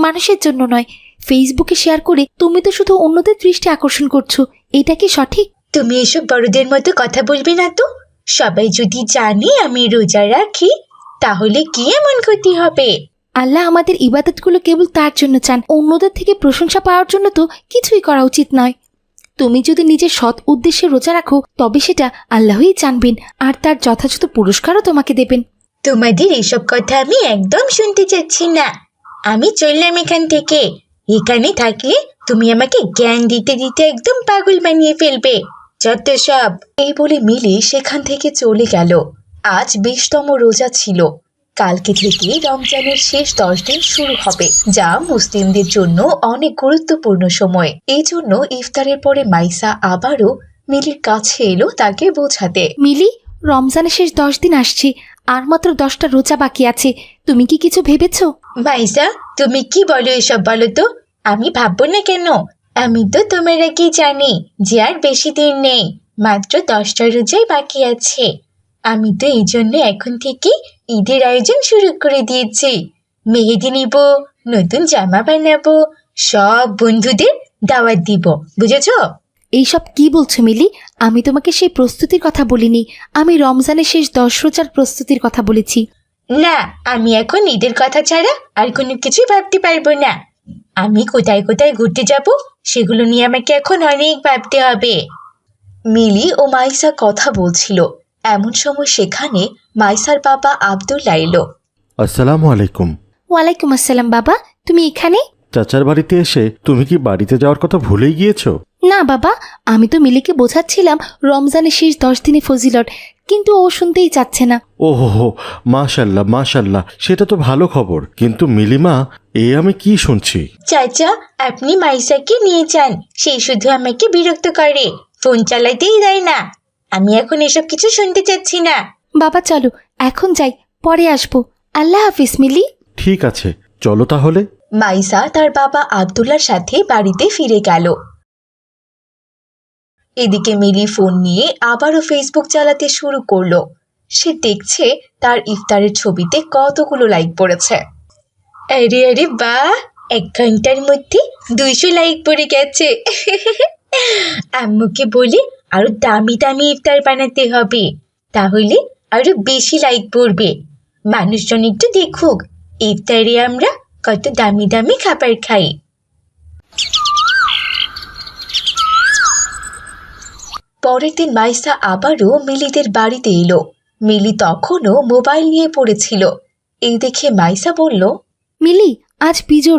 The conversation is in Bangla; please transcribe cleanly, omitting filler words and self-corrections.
মানুষের জন্য নয়। ফেসবুকে শেয়ার করে তুমি তো শুধু অন্যদের দৃষ্টি আকর্ষণ করছো। এটা কি সঠিক? তুমি এসব বড়দের মতো কথা বলবে না তো। সবাই যদি জানে আমি রোজা রাখি তাহলে কি এমন ক্ষতি হবে? আল্লাহ আমাদের ইবাদতগুলো কেবল তার জন্য চান, অন্যদের থেকে প্রশংসা পাওয়ার জন্য তো কিছুই করা উচিত নয়। তুমি যদি নিজের সৎ উদ্দেশ্যে রোজা রাখো তবে সেটা আল্লাহই জানবেন, আর তার যথাযথ পুরস্কারও তোমাকে দেবেন। তোমাদের এসব কথা আমি একদম শুনতে চাচ্ছি না। আমি চললাম এখান থেকে। এখানে থাকলে তুমি আমাকে জ্ঞান দিতে দিতে একদম পাগল বানিয়ে ফেলবে। যত সব। এই বলে মিলি সেখান থেকে চলে গেল। আজ 20তম রোজা ছিল। কালকে থেকে রমজানের শেষ 10 দিন শুরু হবে, যা মুসলিমদের জন্য অনেক গুরুত্বপূর্ণ সময়। এই জন্য ইফতারের পরে মাইসা আবারও মিলির কাছে এলো তাকে বোঝাতে। মিলি, রমজানের শেষ 10 দিন আসছে, আর মাত্র 10টা রোজা বাকি আছে। তুমি কি কিছু ভেবেছো? মাইসা, তুমি কি বলো এসব? বলো তো। আমি ভাববো না কেন? আমি তো তোমার আগেই জানি যে আর বেশি দিন নেই, মাত্র 10টা রোজাই বাকি আছে। আমি তো এই জন্য এখন থেকে ঈদের আয়োজন শুরু করে দিয়েছি। মেহেদি নিব, নতুন জামা বানাবো, সব বন্ধুদের দাওয়াত দিব, বুঝেছো? এইসব কি বলছো মিলি? আমি তোমাকে সেই প্রস্তুতির কথা বলিনি, আমি রমজানের শেষ 10 রোজার প্রস্তুতির কথা বলেছি। না, আমি এখন ঈদের কথা ছাড়া আর কোনো কিছুই ভাবতে পারবো না। আমি কোথায় কোথায় ঘুরতে যাব সেগুলো নিয়ে আমাকে এখন অনেক ভাবতে হবে। মিলি ও মাইসা কথা বলছিল, এমন সময় সেখানে মাইসার বাবা আব্দুল্লাহ এলো। আসসালামু আলাইকুম। ওয়ালাইকুম আসসালাম। বাবা, তুমি এখানে? চাচার বাড়িতে এসে তুমি কি বাড়িতে যাওয়ার কথা ভুলেই গিয়েছো? না বাবা, আমি তো মিলিকে বোঝাচ্ছিলাম রমজানের শেষ 10 দিনে ফজিলত, কিন্তু ও শুনতেই চাচ্ছে না। ওহো, মাশাল্লাহ মাশাল্লাহ, সেটা তো ভালো খবর। কিন্তু মিলিমা, এ আমি কি শুনছি? চাচা, আপনি মাইসাকে নিয়ে যান, সে শুধু আমাকে বিরক্ত করে, ফোন চালাতেই দেয় না। আমি এখন এসব কিছু শুনতে চাচ্ছি না। বাবা চলো এখন যাই, পরে আসবো। আল্লাহ হাফিজ মিলি। ঠিক আছে, চলো তাহলে। মাইসা তার বাবা আব্দুল্লাহর সাথে বাড়িতে ফিরে গেল। এদিকে মিলি ফোন নিয়ে আবারও ফেসবুক চালাতে শুরু করলো। সে দেখছে তার ইফতারের ছবিতে কতগুলো লাইক পড়েছে। আরে আরে বাহ, 1 ঘন্টার মধ্যে 200 লাইক পড়ে গেছে। আম্মুকে বলে আরো দামি দামি ইফতার বানাতে হবে, তাহলে আরো বেশি লাইক পড়বে। মানুষজন একটু দেখুক ইফতারে আমরা কত দামি দামি খাবার খাই। পরের দিন মাইসা আবারও মিলিদের বাড়িতে এলো। মিলি তখনও মোবাইল নিয়ে পড়েছিল। এই দেখে মাইসা বলল, মিলি, আজ বিজোড়